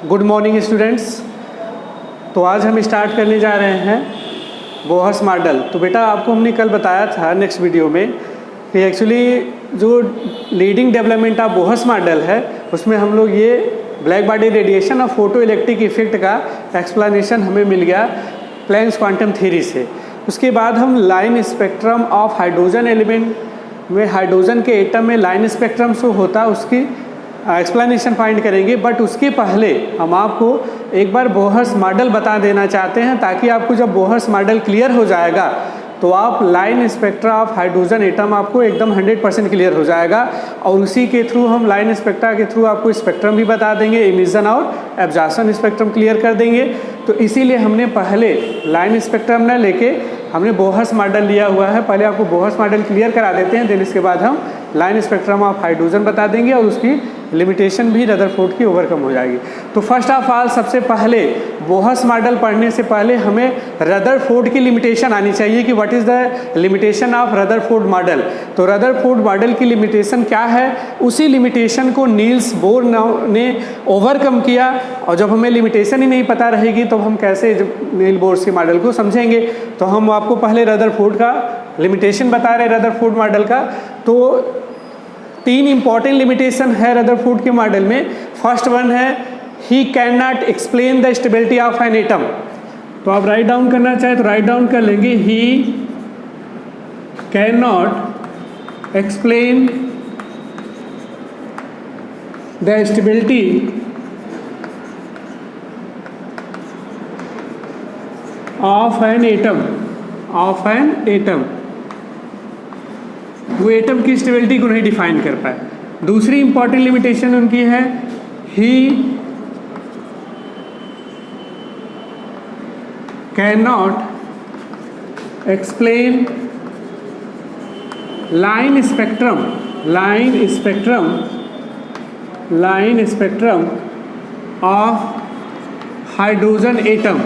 Good morning students. तो आज हम स्टार्ट करने जा रहे हैं बोहर्स मॉडल। तो बेटा आपको हमने कल बताया था नेक्स्ट वीडियो में कि एक्चुअली जो leading development of Bohr's model है उसमें हम लोग ये ब्लैक बॉडी रेडिएशन और फोटो इलेक्ट्रिक इफेक्ट का एक्सप्लेनेशन हमें मिल गया प्लैंक्स क्वांटम थ्योरी से। उसके बाद हम line spectrum of hydrogen element में हाइड्रोजन के एटम में लाइन स्पेक्ट्रम जो होता है उसकी एक्सप्लेनेशन फाइंड करेंगे। बट उसके पहले हम आपको एक बार बोहर्स मॉडल बता देना चाहते हैं ताकि आपको जब बोहर्स मॉडल क्लियर हो जाएगा तो आप line spectra of hydrogen atom आपको एकदम 100% क्लियर हो जाएगा। और उसी के थ्रू हम लाइन स्पेक्ट्रा के थ्रू आपको स्पेक्ट्रम भी बता देंगे, इमिशन और एब्जॉर्प्शन स्पेक्ट्रम क्लियर कर देंगे। तो इसीलिए हमने पहले लाइन स्पेक्ट्रम न लेके हमने बोहर्स मॉडल लिया हुआ है। पहले आपको बोहर्स मॉडल क्लियर करा देते हैं, देन इसके बाद हम लाइन स्पेक्ट्रम ऑफ हाइड्रोजन बता देंगे और उसकी लिमिटेशन भी रदरफोर्ड की ओवरकम हो जाएगी। तो फर्स्ट ऑफ ऑल सबसे पहले बोहर्स मॉडल पढ़ने से पहले हमें रदरफोर्ड की लिमिटेशन आनी चाहिए कि what is the limitation of Rutherford model. तो रदरफोर्ड मॉडल की लिमिटेशन क्या है, उसी लिमिटेशन को नील्स बोर ने ओवरकम किया। और जब हमें लिमिटेशन ही नहीं पता रहेगी तो हम कैसे नील बोर्स के मॉडल को समझेंगे। तो हम आपको पहले रदरफोर्ड का लिमिटेशन बता रहे रदरफोर्ड मॉडल का। तो 3 इंपॉर्टेंट लिमिटेशन है रदरफोर्ड के मॉडल में। फर्स्ट वन है he can not explain the stability of an atom. तो आप राइट डाउन करना चाहे तो राइट डाउन कर लेंगे, he can not explain the stability of an atom. वो एटम की स्टेबिलिटी को नहीं डिफाइन कर पाए। दूसरी इंपॉर्टेंट लिमिटेशन उनकी है he can not explain line spectrum of hydrogen atom.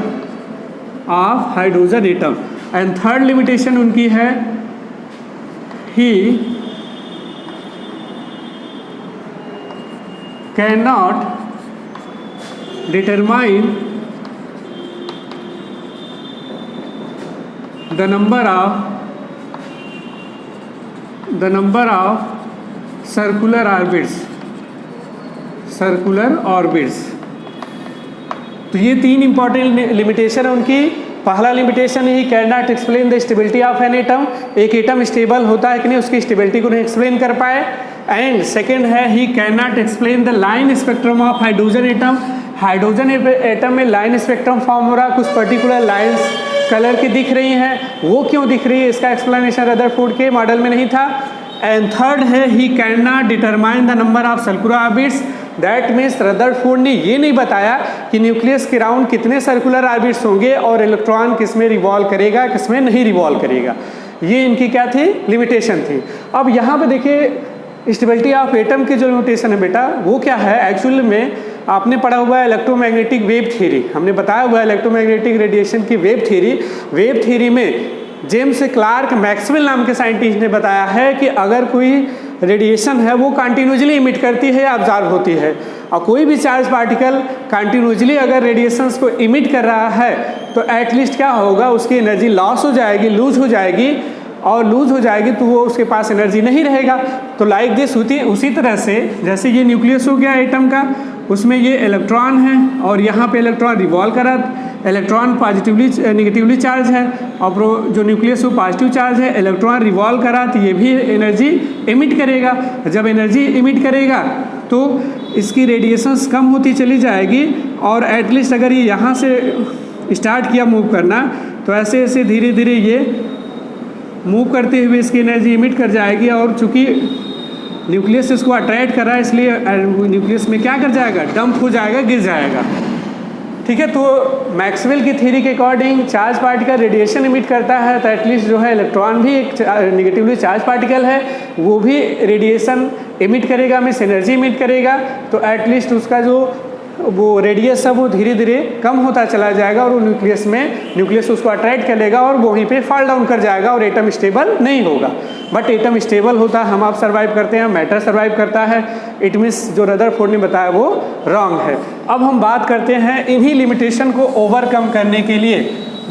And third limitation उनकी है he cannot determine the number of circular orbits। तो ये 3 इंपॉर्टेंट लिमिटेशन है उनकी। पहला limitation he can not explain the stability of an atom, एक atom stable होता है कि नहीं उसकी स्टेबिलिटी को नहीं एक्सप्लेन कर पाए। एंड सेकेंड है he can not explain the line spectrum of hydrogen atom. Hydrogen atom में लाइन स्पेक्ट्रम फॉर्म हो रहा है, कुछ पर्टिकुलर लाइन्स कलर की दिख रही हैं, वो क्यों दिख रही है इसका एक्सप्लेनेशन रदरफोर्ड के मॉडल में नहीं था। एंड थर्ड है he can not determine the number of circular orbits. That means Rutherford ने ये नहीं बताया कि न्यूक्लियस के राउंड कितने सर्कुलर ऑर्बिट्स होंगे और इलेक्ट्रॉन किस में रिवॉल्व करेगा किस में नहीं रिवॉल्व करेगा। ये इनकी क्या थी, लिमिटेशन थी। अब यहाँ पे देखिए स्टेबिलिटी ऑफ एटम की जो लिमिटेशन है बेटा वो क्या है। एक्चुअल में आपने पढ़ा हुआ है इलेक्ट्रोमैग्नेटिक वेव थ्योरी, हमने बताया हुआ है इलेक्ट्रोमैग्नेटिक रेडिएशन की वेव थ्योरी में जेम्स क्लार्क मैक्सवेल नाम के साइंटिस्ट ने बताया है कि अगर कोई रेडिएशन है वो कंटिन्यूसली इमिट करती है या ऑब्जर्व होती है, और कोई भी चार्ज पार्टिकल कंटिन्यूसली अगर रेडिएशंस को इमिट कर रहा है तो एटलीस्ट क्या होगा, उसकी एनर्जी लॉस हो जाएगी, लूज हो जाएगी, और लूज हो जाएगी तो वो उसके पास एनर्जी नहीं रहेगा। तो लाइक दिस उसी तरह से जैसे ये न्यूक्लियस हो गया एटम का, उसमें ये इलेक्ट्रॉन है और यहाँ पे इलेक्ट्रॉन रिवॉल्व करा, इलेक्ट्रॉन पॉजिटिवली नेगेटिवली चार्ज है और जो न्यूक्लियस वो पॉजिटिव चार्ज है, इलेक्ट्रॉन रिवॉल्व करा तो ये भी एनर्जी इमिट करेगा। जब एनर्जी इमिट करेगा तो इसकी रेडिएशंस कम होती चली जाएगी और एटलीस्ट अगर ये यहाँ से स्टार्ट किया मूव करना तो ऐसे ऐसे धीरे धीरे ये मूव करते हुए इसकी एनर्जी इमिट कर जाएगी। और चूँकि न्यूक्लियस इसको अट्रैक्ट कर रहा है इसलिए न्यूक्लियस में क्या कर जाएगा, डंप हो जाएगा, गिर जाएगा। ठीक है। तो मैक्सवेल की थ्योरी के according charge particle radiation emit करता है तो एटलीस्ट जो है इलेक्ट्रॉन भी एक नेगेटिवली चार्ज पार्टिकल है, वो भी रेडिएशन इमिट करेगा, मीन्स एनर्जी इमिट करेगा। तो एटलीस्ट उसका जो वो रेडियस है वो धीरे धीरे कम होता चला जाएगा और वो न्यूक्लियस उसको अट्रैक्ट कर लेगा और वहीं पे फॉल डाउन कर जाएगा और एटम स्टेबल नहीं होगा। बट एटम स्टेबल होता है, हम आप सर्वाइव करते हैं, मैटर सर्वाइव करता है। इट मीन्स जो रदरफोर्ड ने बताया वो रॉन्ग है। अब हम बात करते हैं इन्हीं लिमिटेशन को ओवरकम करने के लिए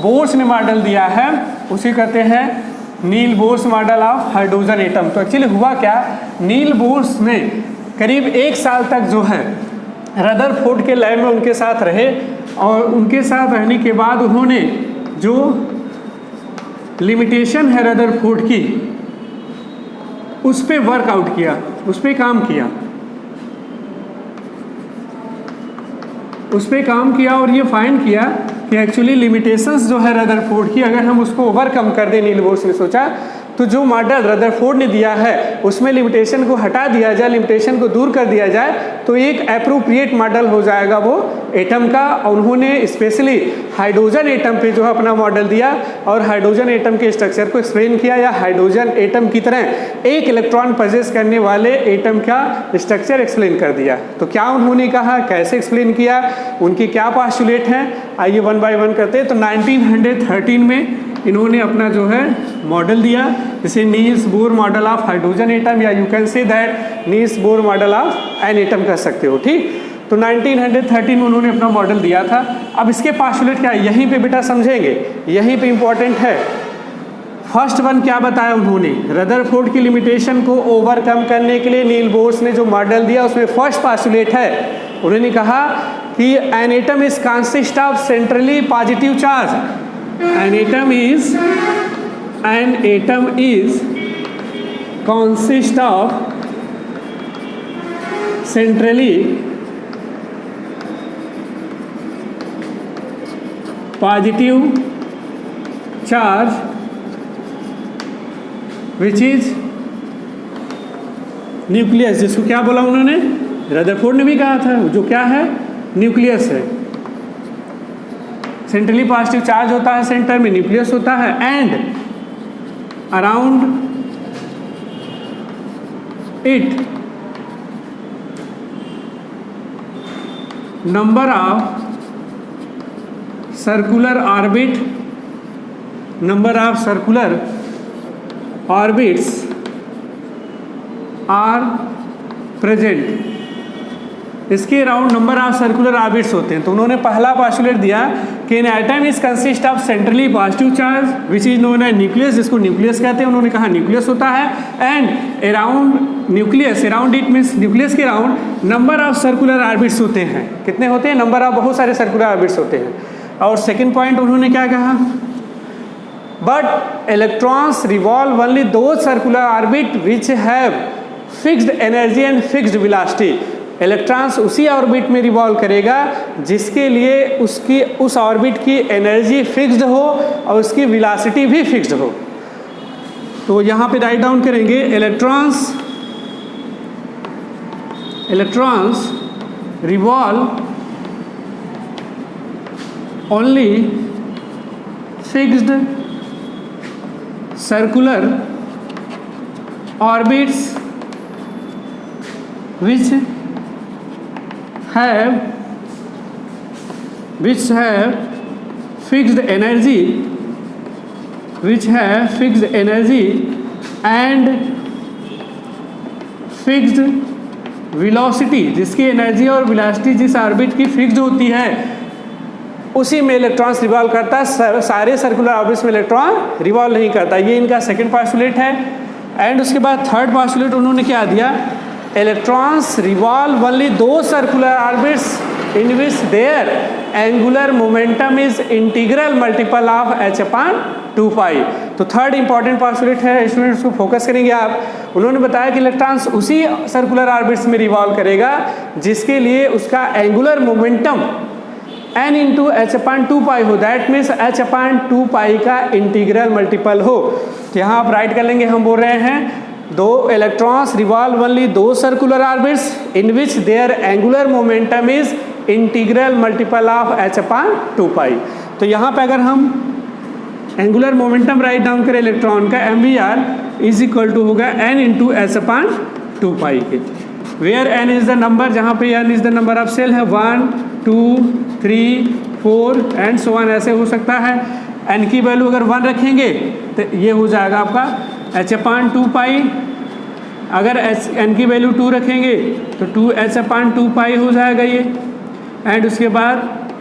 बोर्स ने मॉडल दिया है, उसे कहते हैं Niels Bohr's model of hydrogen atom. तो एक्चुअली हुआ क्या, नील बोर्स ने करीब 1 साल तक जो है रदरफोर्ड के लैब में उनके साथ रहे और उनके साथ रहने के बाद उन्होंने जो लिमिटेशन है रदरफोर्ड की उस पर वर्कआउट किया, उस पर काम किया और ये फाइंड किया कि एक्चुअली लिमिटेशंस जो है रदरफोर्ड की, अगर हम उसको ओवरकम कर दें, नील बोर्स ने सोचा तो जो मॉडल रदरफोर्ड ने दिया है उसमें लिमिटेशन को हटा दिया जाए, लिमिटेशन को दूर कर दिया जाए तो एक एप्रोप्रिएट मॉडल हो जाएगा वो एटम का। और उन्होंने स्पेशली हाइड्रोजन एटम पे जो है अपना मॉडल दिया और हाइड्रोजन एटम के स्ट्रक्चर को एक्सप्लेन किया, या हाइड्रोजन एटम की तरह एक इलेक्ट्रॉन पजेस करने वाले एटम का स्ट्रक्चर एक्सप्लेन कर दिया। तो क्या उन्होंने कहा, कैसे एक्सप्लेन किया, उनके क्या पोस्टुलेट हैं, आइए वन बाय वन करते हैं। तो 1913 में इन्होंने अपना जो है मॉडल दिया, जिसे Niels Bohr model of hydrogen atom, या you can say that Niels Bohr model of an atom कह सकते हो, ठीक। तो 1913 में उन्होंने अपना मॉडल दिया था। अब इसके पोस्टुलेट क्या है, यहीं पे बेटा समझेंगे, यहीं पे इंपॉर्टेंट है। फर्स्ट वन क्या बताया उन्होंने, रदरफोर्ड की लिमिटेशन को ओवरकम करने के लिए नील बोर्स ने जो मॉडल दिया उसमें फर्स्ट पोस्टुलेट है, उन्होंने कहा कि an atom is consist of centrally positive charge, an atom is consist of centrally positive charge which is nucleus, जिसको क्या बोला उन्होंने, रदरफोर्ड ने भी कहा था, जो क्या है, न्यूक्लियस है। सेंट्रली पॉजिटिव चार्ज होता है, सेंटर में न्यूक्लियस होता है, and around it number of circular orbits are present. इसके around number of circular orbits होते हैं। तो उन्होंने पहला पोस्टुलेट दिया कि an atom is consist of centrally positive charge which is known as nucleus, जिसको न्यूक्लियस कहते हैं, उन्होंने कहा न्यूक्लियस होता है, and around nucleus, around it means nucleus के around number of circular orbits होते हैं। कितने होते हैं, नंबर ऑफ बहुत सारे सर्कुलर ऑर्बिट्स होते हैं। और सेकेंड पॉइंट उन्होंने क्या कहा, but electrons revolve only do circular orbit which have fixed energy and fixed velocity. Electrons उसी ऑर्बिट में रिवॉल्व करेगा जिसके लिए उसकी उस ऑर्बिट की एनर्जी फिक्स्ड हो और उसकी वेलोसिटी भी फिक्स्ड हो। तो यहाँ पे राइट डाउन करेंगे, electrons revolve only fixed circular orbits which have fixed energy and fixed velocity, जिसकी एनर्जी और वेलोसिटी जिस ऑर्बिट की फिक्स्ड होती है उसी में इलेक्ट्रॉन्स रिवॉल्व करता है, सारे सर्कुलर ऑर्बिट्स में इलेक्ट्रॉन रिवॉल्व नहीं करता। ये इनका सेकंड पोस्टुलेट है। एंड उसके बाद थर्ड पोस्टुलेट उन्होंने क्या दिया, electrons revolve only do circular orbits in which their angular momentum is integral multiple of h/2π। तो थर्ड इंपॉर्टेंट पोस्टुलेट है, स्टूडेंट्स को फोकस करेंगे आप। उन्होंने बताया कि इलेक्ट्रॉन्स उसी सर्कुलर ऑर्बिट्स में रिवॉल्व करेगा जिसके लिए उसका angular momentum n into h/2π हो, दैट मीन्स h/2π का इंटीग्रल मल्टीपल हो। तो यहाँ आप राइट कर लेंगे, हम बोल रहे हैं दो electrons revolve only do circular orbits in which their angular momentum is integral multiple of h/2π। तो यहाँ पे अगर हम एंगुलर मोमेंटम राइट डाउन करें इलेक्ट्रॉन का, mvr इज इक्वल टू होगा n इंटू h/2π के। Where n is the number, जहाँ पे n is the number of shell है 1 2 3 4 एंड सो ऑन, ऐसे हो सकता है। n की वैल्यू अगर 1 रखेंगे तो ये हो जाएगा आपका h/2 अगर n की वैल्यू 2 रखेंगे तो 2h/2 हो जाएगा ये। एंड उसके बाद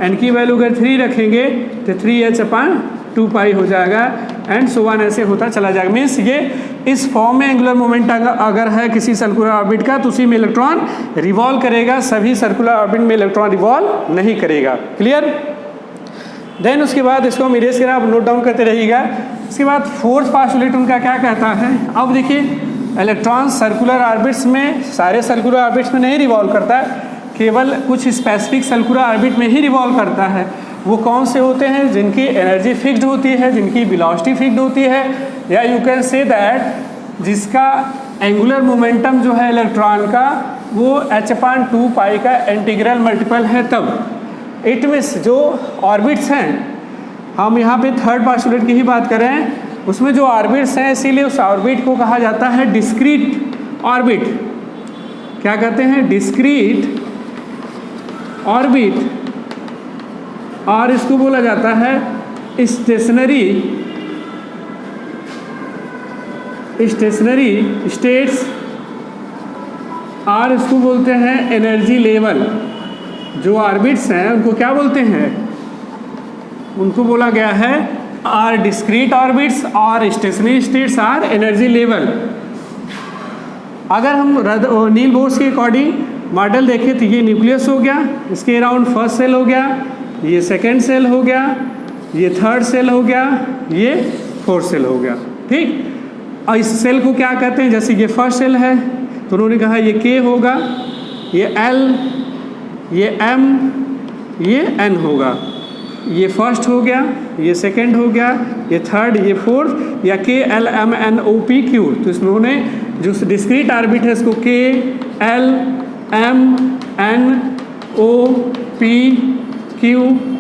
n की वैल्यू अगर 3 रखेंगे तो 3h/2 हो जाएगा एंड सो ऑन, ऐसे होता चला जाएगा। मीन्स ये इस फॉर्म में एंगुलर मोमेंट अगर है किसी सर्कुलर ऑर्बिट का तो उसी में इलेक्ट्रॉन रिवॉल्व करेगा, सभी सर्कुलर ऑर्बिट में इलेक्ट्रॉन रिवॉल्व नहीं करेगा। क्लियर? देन उसके बाद इसको हम इरेज करें, आप नोट डाउन करते रहिएगा। उसके बाद फोर्थ पोस्टुलेट उनका क्या कहता है, अब देखिए इलेक्ट्रॉन सर्कुलर ऑर्बिट्स में, सारे सर्कुलर ऑर्बिट्स में नहीं रिवॉल्व करता है, केवल कुछ स्पेसिफिक सर्कुलर ऑर्बिट में ही रिवॉल्व करता है। वो कौन से होते हैं? जिनकी एनर्जी फिक्स्ड होती है, जिनकी वेलोसिटी फिक्स्ड होती है, या यू कैन से दैट जिसका एंगुलर मोमेंटम जो है इलेक्ट्रॉन का वो h/2 का इंटीग्रल मल्टीपल है। तब इट मीन्स जो ऑर्बिट्स हैं, हम यहाँ पे थर्ड पोस्टुलेट की ही बात कर रहे हैं, उसमें जो ऑर्बिट्स हैं इसीलिए उस ऑर्बिट को कहा जाता है डिस्क्रीट ऑर्बिट। क्या कहते हैं? Discrete orbit. और इसको बोला जाता है स्टेशनरी स्टेट्स, और इसको बोलते हैं एनर्जी लेवल। जो ऑर्बिट्स हैं उनको क्या बोलते हैं? उनको बोला गया है आर डिस्क्रीट ऑर्बिट्स और stationary states are energy level. अगर हम नील बोर्स के अकॉर्डिंग मॉडल देखें तो ये न्यूक्लियस हो गया, इसके अराउंड फर्स्ट सेल हो गया, ये सेकेंड सेल हो गया, ये थर्ड सेल हो गया, ये फोर्थ सेल हो गया। ठीक, और इस सेल को क्या कहते हैं? जैसे ये फर्स्ट सेल है तो उन्होंने कहा ये K होगा, ये L, ये M, ये N होगा। ये फर्स्ट हो गया, ये सेकेंड हो गया, ये थर्ड, ये फोर्थ, या K L M N O P Q। तो इसमें जो डिस्क्रीट ऑर्बिट है इसको K L M N O P Q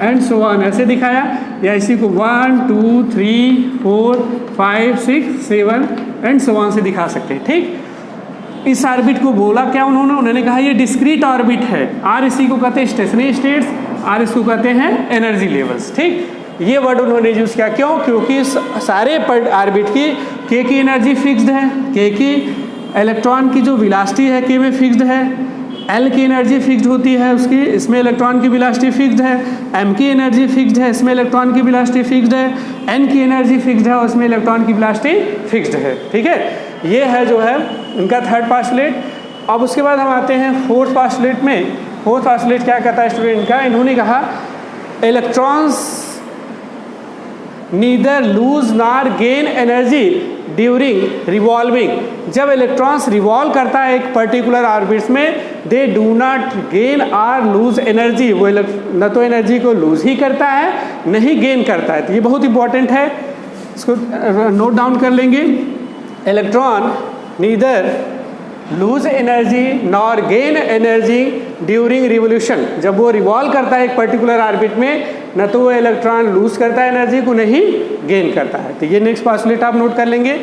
and so on ऐसे दिखाया, या इसी को 1 2 3 4 5 6 7 एंड सो ऑन से दिखा सकते हैं। ठीक, इस ऑर्बिट को बोला क्या उन्होंने कहा ये डिस्क्रीट ऑर्बिट है, और इसी को कहते हैं स्टेशनरी स्टेट्स, और इसको कहते हैं एनर्जी लेवल्स। ठीक, ये वर्ड उन्होंने यूज़ किया। क्यों? क्योंकि सारे ऑर्बिट की K की एनर्जी फिक्स्ड है, K की इलेक्ट्रॉन की जो वेलोसिटी है K में फिक्स्ड है, L की एनर्जी फिक्स्ड होती है उसकी, इसमें इलेक्ट्रॉन की वेलोसिटी फिक्स्ड है, M की एनर्जी फिक्स्ड है, इसमें इलेक्ट्रॉन की वेलोसिटी फिक्स्ड है, N की एनर्जी फिक्स्ड है, उसमें इलेक्ट्रॉन की वेलोसिटी फिक्स्ड है। ठीक है, ये है जो है इनका थर्ड पोस्टुलेट। अब उसके बाद हम आते हैं फोर्थ पोस्टुलेट में। फोर्थ पोस्टुलेट क्या कहता है स्टूडेंट का? इन्होंने कहा electrons neither lose nor gain energy during revolving. जब इलेक्ट्रॉन्स रिवॉल्व करता है एक पर्टिकुलर ऑर्बिट्स में, they do not gain or lose energy. वो न तो एनर्जी को लूज ही करता है, नहीं गेन करता है। तो ये बहुत इंपॉर्टेंट है, इसको नोट डाउन कर लेंगे। Electron neither lose energy nor gain energy during revolution. जब वो रिवॉल्व करता है एक पर्टिकुलर ऑर्बिट में, न तो वो इलेक्ट्रॉन लूज करता है एनर्जी को, नहीं गेन करता है। तो ये नेक्स्ट पोस्टुलेट आप नोट कर लेंगे।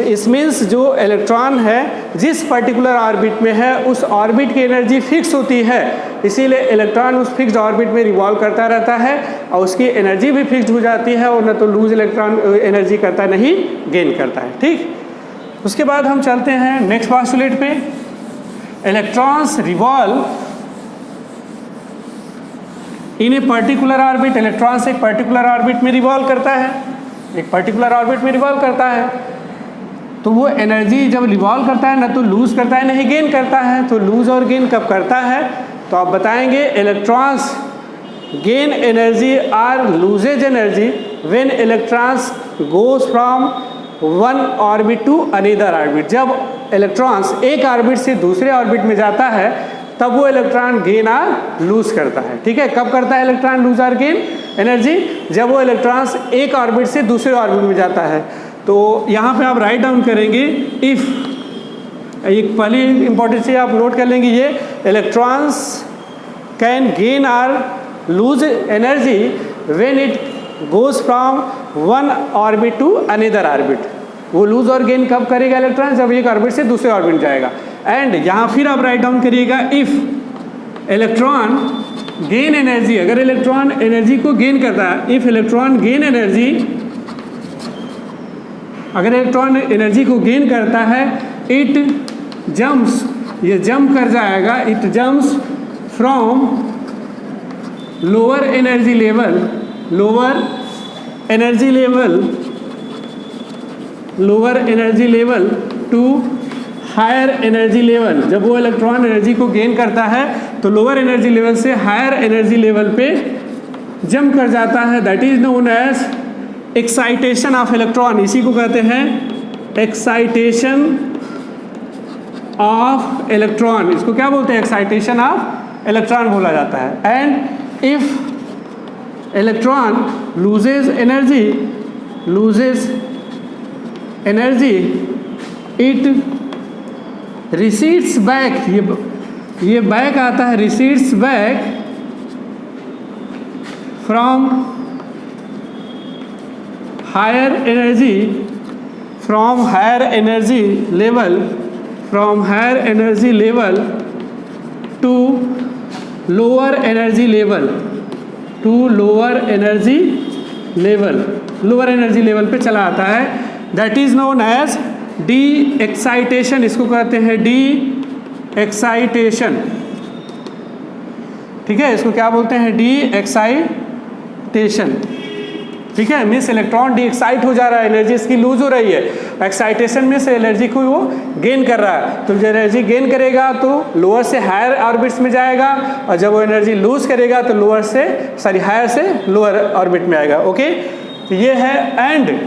इस मीन्स जो इलेक्ट्रॉन है जिस पर्टिकुलर ऑर्बिट में है उस ऑर्बिट की एनर्जी फिक्स होती है, इसीलिए इलेक्ट्रॉन उस फिक्स्ड ऑर्बिट में रिवॉल्व करता रहता है और उसकी एनर्जी भी फिक्स्ड हो जाती है, और न तो लूज इलेक्ट्रॉन एनर्जी करता है, नहीं गेन करता है। ठीक, उसके बाद हम चलते हैं नेक्स्ट पोस्टुलेट पे। Electrons revolve in a particular orbit. Electrons एक पर्टिकुलर ऑर्बिट में रिवॉल्व करता है, एक पर्टिकुलर ऑर्बिट में रिवॉल्व करता है, तो वो एनर्जी जब रिवॉल्व करता है ना तो लूज करता है, नहीं गेन करता है। तो लूज और गेन कब करता है? तो आप बताएंगे electrons gain energy or loses energy when electrons goes from one orbit to another orbit. जब इलेक्ट्रॉन्स एक ऑर्बिट से दूसरे ऑर्बिट में जाता है तब वो इलेक्ट्रॉन गेन आर लूज करता है। ठीक है, कब करता है electron lose our gain energy? जब वो इलेक्ट्रॉन्स एक ऑर्बिट से दूसरे ऑर्बिट में जाता है। तो यहाँ पे आप राइट डाउन करेंगे इफ, एक पहली इंपॉर्टेंट चीज आप नोट कर लेंगे, ये electrons can gain or lose energy when it goes from one orbit to another orbit. वो लूज और गेन कब करेगा इलेक्ट्रॉन? जब एक ऑर्बिट से दूसरे ऑर्बिट जाएगा। एंड यहाँ फिर आप राइट डाउन करिएगा इफ़ इलेक्ट्रॉन गेन एनर्जी, अगर इलेक्ट्रॉन एनर्जी को गेन करता है, इफ इलेक्ट्रॉन गेन एनर्जी, अगर इलेक्ट्रॉन एनर्जी को गेन करता है, इट जम्प्स, ये जंप कर जाएगा, it jumps from lower energy level, lower energy level, lower energy level to higher energy level. जब वो इलेक्ट्रॉन एनर्जी को गेन करता है तो लोअर एनर्जी लेवल से हायर एनर्जी लेवल पे जंप कर जाता है, that is known as excitation of electron. इसी को कहते हैं एक्साइटेशन ऑफ इलेक्ट्रॉन। इसको क्या बोलते हैं? एक्साइटेशन ऑफ इलेक्ट्रॉन बोला जाता है। And if electron loses energy, loses energy, it recedes back, ये बैक आता है, recedes back from higher energy, from higher energy level, from higher energy level to lower energy level, to lower energy level, lower energy level पे चला आता है, that is known as de excitation. इसको कहते हैं D excitation, ठीक है, इसको क्या बोलते हैं? डी एक्साइटेशन, ठीक है। मीन्स इलेक्ट्रॉन डी एक्साइट हो जा रहा है, एनर्जी इसकी लूज हो रही है। एक्साइटेशन में से एनर्जी को वो गेन कर रहा है, तो जब एनर्जी गेन करेगा तो लोअर से हायर ऑर्बिट्स में जाएगा, और जब वो एनर्जी लूज करेगा तो लोअर से हायर से लोअर ऑर्बिट में आएगा। ओके, तो ये है। एंड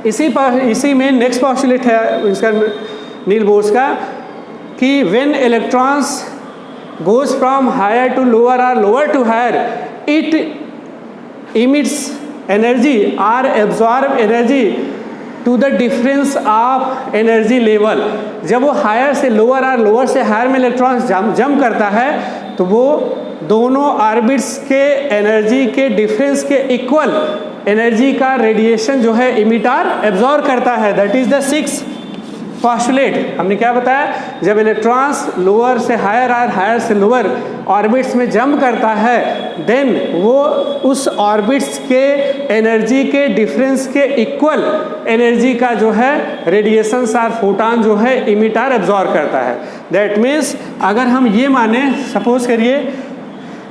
इसी में नेक्स्ट पॉस्टुलेट है इसका नील बोर्स का कि when electrons goes from higher to lower और lower to higher, it emits energy और absorb energy to the difference of energy level. जब वो हायर से लोअर और लोअर से हायर में इलेक्ट्रॉन्स जंप करता है तो वो दोनों ऑर्बिट्स के एनर्जी के डिफरेंस के इक्वल एनर्जी का रेडिएशन जो है इमिट और एब्जॉर्ब करता है। That is the 6th postulate. हमने क्या बताया? जब इलेक्ट्रॉन्स लोअर से हायर और हायर से लोअर ऑर्बिट्स में जंप करता है, देन वो उस ऑर्बिट्स के एनर्जी के डिफरेंस के इक्वल एनर्जी का जो है रेडिएशन और फोटॉन जो है इमिट और एब्जॉर्ब करता है। दैट मीन्स अगर हम ये माने, सपोज करिए,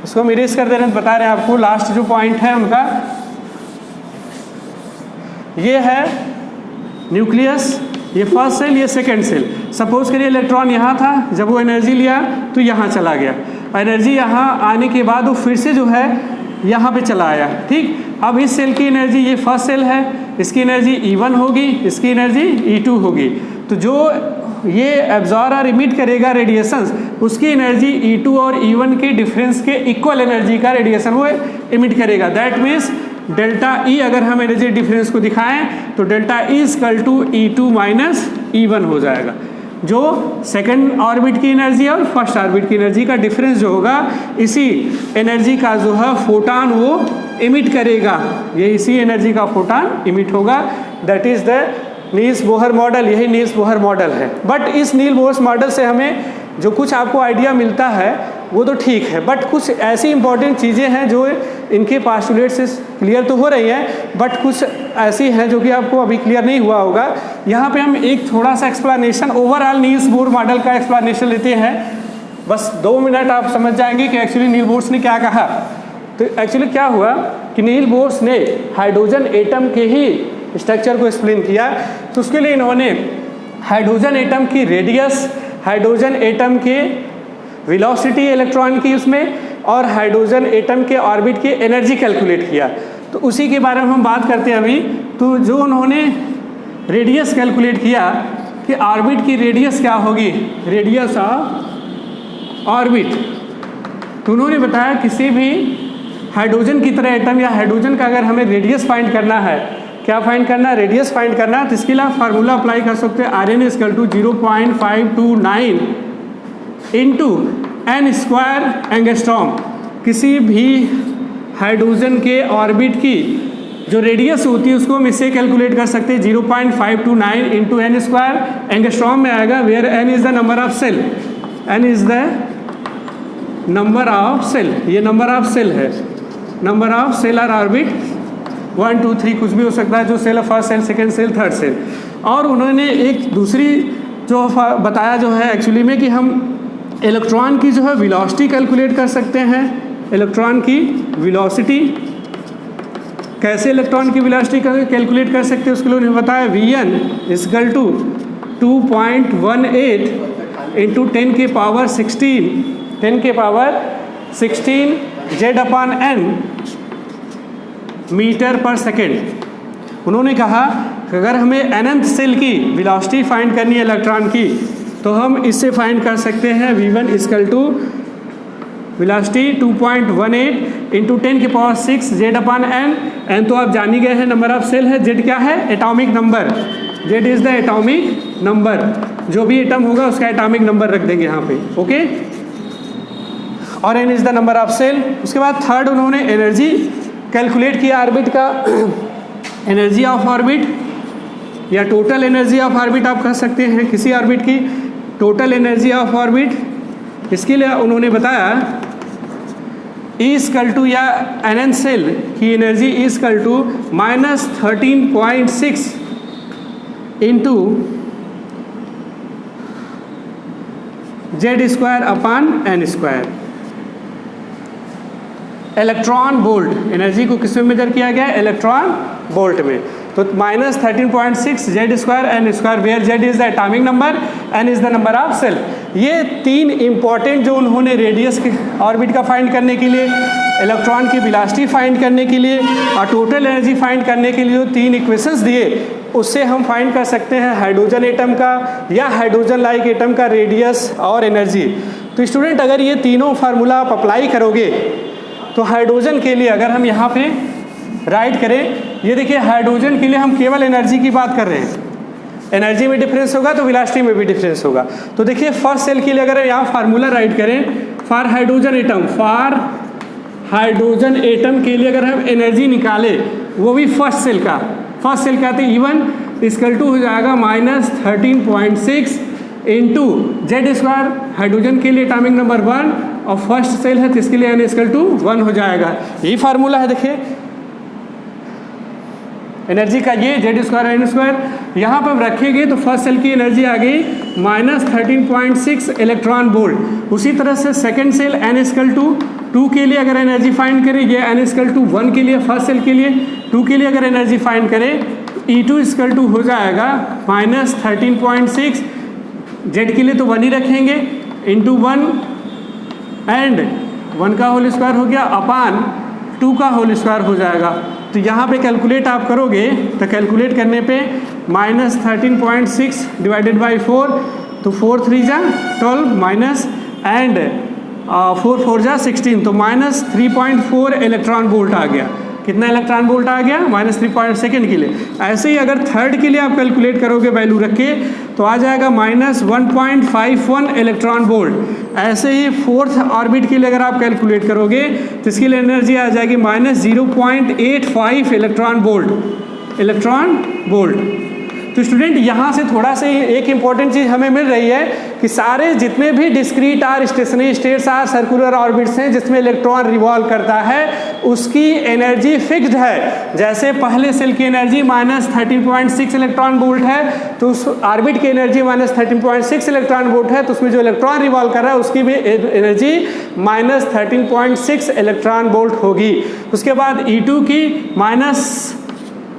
इसको हम इरेज कर दे रहे हैं, बता रहे हैं आपको, लास्ट जो पॉइंट है उनका ये है न्यूक्लियस, ये फर्स्ट सेल, ये सेकंड सेल। सपोज करिए इलेक्ट्रॉन यहाँ था, जब वो एनर्जी लिया तो यहाँ चला गया, एनर्जी यहाँ आने के बाद वो फिर से जो है यहाँ पे चला आया, ठीक। अब इस सेल की एनर्जी, ये फर्स्ट सेल है, इसकी एनर्जी E1 होगी, इसकी एनर्जी E2 होगी। तो जो ये एब्जॉर्ब और इमिट करेगा रेडिएशंस, उसकी एनर्जी E2 और E1 के डिफरेंस के इक्वल एनर्जी का रेडिएशन वो इमिट करेगा। दैट मीन्स डेल्टा E, अगर हम एनर्जी डिफरेंस को दिखाएं तो delta E equal to E2 minus E1 हो जाएगा। जो सेकंड ऑर्बिट की एनर्जी और फर्स्ट ऑर्बिट की एनर्जी का डिफरेंस जो होगा, इसी एनर्जी का जो है फोटॉन वो इमिट करेगा, ये इसी एनर्जी का फोटॉन इमिट होगा। That is the Niels Bohr model, यही नील्स बोहर मॉडल है। बट इस नील्स बोहर मॉडल से हमें जो कुछ आपको आइडिया मिलता है वो तो ठीक है, बट कुछ ऐसी इंपॉर्टेंट चीज़ें हैं जो इनके पास्टुलेट से क्लियर तो हो रही हैं, बट कुछ ऐसी हैं जो कि आपको अभी क्लियर नहीं हुआ होगा। यहाँ पे हम एक थोड़ा सा explanation, overall Niels Bohr model का एक्सप्लेनेशन लेते हैं। बस 2 मिनट आप समझ जाएंगे कि एक्चुअली नील्स बोर्स ने क्या कहा। तो एक्चुअली क्या हुआ कि नील्स बोर्स ने हाइड्रोजन एटम के ही स्ट्रक्चर को एक्सप्लेन किया। तो उसके लिए इन्होंने हाइड्रोजन एटम की रेडियस, हाइड्रोजन एटम के वेलोसिटी इलेक्ट्रॉन की उसमें, और हाइड्रोजन एटम के ऑर्बिट की एनर्जी कैलकुलेट किया। तो उसी के बारे में हम बात करते हैं अभी। तो जो उन्होंने रेडियस कैलकुलेट किया कि ऑर्बिट की रेडियस क्या होगी, रेडियस ऑफ ऑर्बिट, तो उन्होंने बताया किसी भी हाइड्रोजन की तरह एटम या हाइड्रोजन का अगर हमें रेडियस फाइंड करना है, क्या फाइंड करना है? रेडियस फाइंड करना है। तो इसके लिए आप फार्मूला अप्लाई कर सकते हैं, RN equal to 0.529 into n square angstrom. किसी भी हाइड्रोजन के ऑर्बिट की जो रेडियस होती है उसको हम इससे कैलकुलेट कर सकते हैं 0.529 इंटू एन स्क्वायर एंगस्ट्रॉम में आएगा, where N is the number of shell, N is the number of shell, ये नंबर ऑफ सेल है, number of shell or orbit 1 2 3 कुछ भी हो सकता है, जो shell first shell second shell third shell. और उन्होंने एक दूसरी जो बताया जो है एक्चुअली में कि हम इलेक्ट्रॉन की जो है वेलोसिटी कैलकुलेट कर सकते हैं, इलेक्ट्रॉन की वेलोसिटी, कैसे इलेक्ट्रॉन की वेलोसिटी कैलकुलेट कर सकते हैं उसके लिए उन्होंने बताया Vn इक्वल टू 2.18 इंटू 10 के पावर 16 Z/n मीटर पर सेकेंड। उन्होंने कहा कि अगर हमें nth सेल की वेलोसिटी फाइंड करनी है इलेक्ट्रॉन की, तो हम इससे फाइंड कर सकते हैं V1 equal to velocity 2.18 into 10 के पावर 6 Z/n। एन तो आप जान ही गए हैं नंबर ऑफ सेल है, जेड क्या है atomic number, Z is the atomic number, जो भी एटम होगा उसका एटॉमिक नंबर रख देंगे यहाँ पे, ओके। और N is the number of shell. उसके बाद थर्ड उन्होंने एनर्जी कैलकुलेट किया ऑर्बिट का, एनर्जी ऑफ ऑर्बिट या टोटल एनर्जी ऑफ ऑर्बिट आप कह सकते हैं किसी ऑर्बिट की टोटल एनर्जी ऑफ ऑर्बिट। इसके लिए उन्होंने बताया E= या nn सेल की energy E= -13.6 into Z²/n²। Electron volt, energy को किस में मेजर किया गया है, इलेक्ट्रॉन वोल्ट में। तो -13.6 Z²/n², where Z is the atomic number, n is the number of shell. ये तीन इंपॉर्टेंट जो उन्होंने रेडियस के ऑर्बिट का फाइंड करने के लिए, इलेक्ट्रॉन की वेलोसिटी फाइंड करने के लिए और टोटल एनर्जी फाइंड करने के लिए जो तीन इक्वेशंस दिए, उससे हम फाइंड कर सकते हैं हाइड्रोजन एटम का या हाइड्रोजन लाइक एटम का रेडियस और एनर्जी। तो स्टूडेंट अगर ये तीनों फार्मूला आप अप्लाई करोगे तो हाइड्रोजन के लिए अगर हम यहाँ पे राइट करें, ये देखिए हाइड्रोजन के लिए हम केवल एनर्जी की बात कर रहे हैं, एनर्जी में डिफरेंस होगा तो वेलोसिटी में भी डिफरेंस होगा। तो देखिए फर्स्ट सेल के लिए अगर यहाँ फार्मूला राइट करें for hydrogen atom, for hydrogen atom के लिए अगर हम एनर्जी निकालें वो भी फर्स्ट सेल का तो E1 = हो जाएगा -13.6 इंटू Z², हाइड्रोजन के लिए एटॉमिक नंबर 1 और फर्स्ट सेल है तो इसके लिए n = 1 हो जाएगा। यही फार्मूला है देखिए एनर्जी का, ये Z²/n²। यहाँ पर हम रखेंगे तो फर्स्ट सेल की एनर्जी आ गई -13.6 इलेक्ट्रॉन वोल्ट। उसी तरह से सेकंड सेल n = 2 के लिए अगर एनर्जी फाइंड करें, ये n = 1 के लिए फर्स्ट सेल के लिए, 2 के लिए अगर एनर्जी फाइंड करें E2 = हो जाएगा -13.6, Z के लिए तो 1 ही रखेंगे इंटू 1 एंड 1 का होल स्क्वायर हो गया अपान 2 का होल स्क्वायर हो जाएगा। तो यहाँ पे कैलकुलेट आप करोगे तो कैलकुलेट करने पे -13.6 डिवाइडेड बाई 4, तो 4 3 जा 12 माइनस एंड 4 4 जा 16, तो -3.4 इलेक्ट्रॉन वोल्ट आ गया। कितना इलेक्ट्रॉन वोल्ट आ गया, -3 सेकेंड के लिए। ऐसे ही अगर थर्ड के लिए आप कैलकुलेट करोगे वैल्यू रख के तो आ जाएगा -1.51 इलेक्ट्रॉन वोल्ट। ऐसे ही फोर्थ ऑर्बिट के लिए अगर आप कैलकुलेट करोगे तो इसके लिए एनर्जी आ जाएगी -0.85 इलेक्ट्रॉन वोल्ट। तो स्टूडेंट यहाँ से थोड़ा सा एक इंपॉर्टेंट चीज़ हमें मिल रही है कि सारे जितने भी discrete or stationary states or circular orbits हैं जिसमें इलेक्ट्रॉन रिवॉल्व करता है, उसकी एनर्जी फिक्स्ड है। जैसे पहले सेल की एनर्जी -13.6 इलेक्ट्रॉन वोल्ट है, तो उस ऑर्बिट की एनर्जी -13.6 इलेक्ट्रॉन वोल्ट है, तो उसमें जो इलेक्ट्रॉन रिवॉल्व कर रहा है उसकी भी एनर्जी -13.6 इलेक्ट्रॉन वोल्ट होगी। उसके बाद E2 की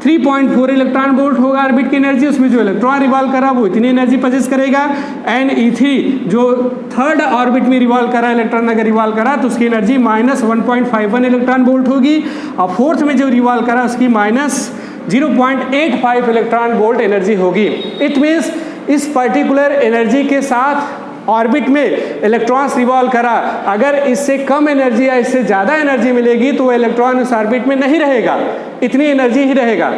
-3.4 इलेक्ट्रॉन वोल्ट होगा ऑर्बिट की एनर्जी, उसमें जो इलेक्ट्रॉन रिवॉल्व कर रहा है वो इतनी एनर्जी पजेस करेगा। एंड E3 जो थर्ड ऑर्बिट में रिवॉल्व कर रहा है, इलेक्ट्रॉन अगर रिवॉल्व कर रहा है तो उसकी एनर्जी -1.51 इलेक्ट्रॉन वोल्ट होगी, और फोर्थ में जो रिवॉल्व कर रहा है उसकी -0.85 इलेक्ट्रॉन वोल्ट एनर्जी होगी। इट मीन्स इस पर्टिकुलर एनर्जी के साथ ऑर्बिट में इलेक्ट्रॉन्स रिवॉल्व करा, अगर इससे कम एनर्जी या इससे ज़्यादा एनर्जी मिलेगी तो वो इलेक्ट्रॉन उस ऑर्बिट में नहीं रहेगा, इतनी एनर्जी ही रहेगा।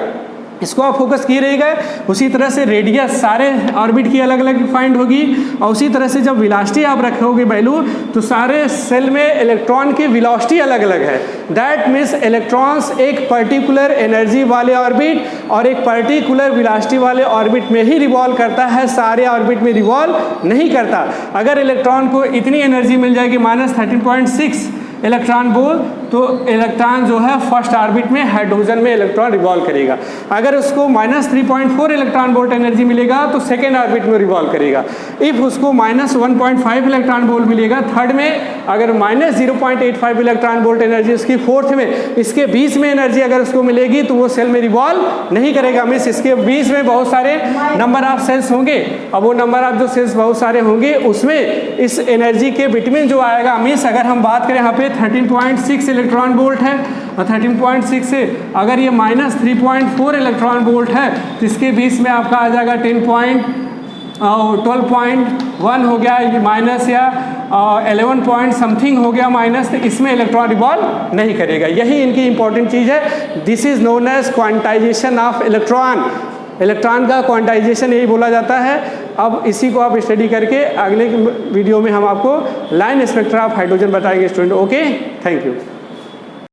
इसको आप फोकस किए रहिएगा। उसी तरह से रेडियस सारे ऑर्बिट की अलग अलग फाइंड होगी, और उसी तरह से जब वेलोसिटी आप रखोगे वैल्यू, तो सारे सेल में इलेक्ट्रॉन की वेलोसिटी अलग अलग है। दैट मीन्स इलेक्ट्रॉन्स एक पर्टिकुलर एनर्जी वाले ऑर्बिट और एक पर्टिकुलर वेलोसिटी वाले ऑर्बिट में ही रिवॉल्व करता है, सारे ऑर्बिट में रिवॉल्व नहीं करता। अगर इलेक्ट्रॉन को इतनी एनर्जी मिल जाएगी -13.6 इलेक्ट्रॉन वोल्ट, तो इलेक्ट्रॉन जो है फर्स्ट ऑर्बिट में हाइड्रोजन में इलेक्ट्रॉन रिवॉल्व करेगा। अगर उसको -3.4 इलेक्ट्रॉन वोल्ट एनर्जी मिलेगा तो सेकेंड ऑर्बिट में रिवॉल्व करेगा। इफ उसको -1.5 इलेक्ट्रॉन वोल्ट मिलेगा थर्ड में, अगर -0.85 इलेक्ट्रॉन वोल्ट एनर्जी उसकी फोर्थ में, इसके बीच में एनर्जी अगर उसको मिलेगी तो वो सेल में रिवॉल्व नहीं करेगा। मीन्स इसके बीच में बहुत सारे नंबर ऑफ सेल्स होंगे, और वो नंबर ऑफ जो सेल्स बहुत सारे होंगे उसमें इस एनर्जी के बिटवीन जो आएगा, मीन्स अगर हम बात करें यहाँ पे 13.6 इलेक्ट्रॉन वोल्ट है, और 13.6 से अगर ये -3.4 इलेक्ट्रॉन वोल्ट है, तो इसके बीच में आपका आ जाएगा 12.1 हो गया, ये माइनस, या 11 पॉइंट समथिंग हो गया माइनस, तो इसमें इलेक्ट्रॉन रिवॉल्व नहीं करेगा। यही इनकी इंपॉर्टेंट चीज़ है। This is known as quantization of electron. Electron का क्वांटाइजेशन यही बोला जाता है। अब इसी को आप स्टडी करके अगले वीडियो में हम आपको लाइन स्पेक्ट्रा ऑफ हाइड्रोजन बताएंगे स्टूडेंट। Okay, thank you.